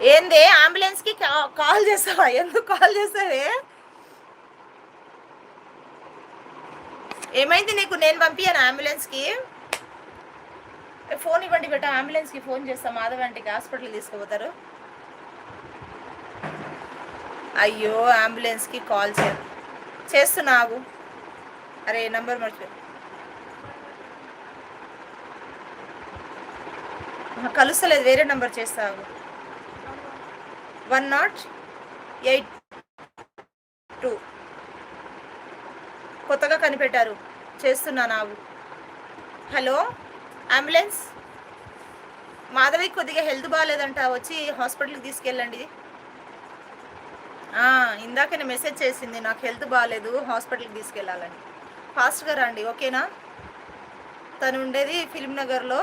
ఏంది అంబులెన్స్కి కాల్ చేస్తావా? ఎందుకు కాల్ చేస్తావే? ఏమైంది నీకు? నేను పంపించాను అంబులెన్స్కి. ఫోన్ ఇవ్వండి బెట, అంబులెన్స్కి ఫోన్ చేస్తాం, మాధవ్ ఆంటీకి హాస్పిటల్కి తీసుకుపోతారు. అయ్యో అంబులెన్స్కి కాల్ చేస్తున్నావు. అరే నంబర్ మర్చిపోయి కలుస్తలేదు, వేరే నెంబర్ చేస్తావు. 108 కొత్తగా కనిపెట్టారు, చేస్తున్నా నావు. హలో అంబులెన్స్, మాధవి కొద్దిగా హెల్త్ బాగాలేదంట, వచ్చి హాస్పిటల్కి తీసుకెళ్ళండి. ఇందాకనే మెసేజ్ చేసింది, నాకు హెల్త్ బాగాలేదు, హాస్పిటల్కి తీసుకెళ్ళాలని. ఫాస్ట్గా రండి, ఓకేనా? తను ఉండేది ఫిల్మ్ నగర్లో.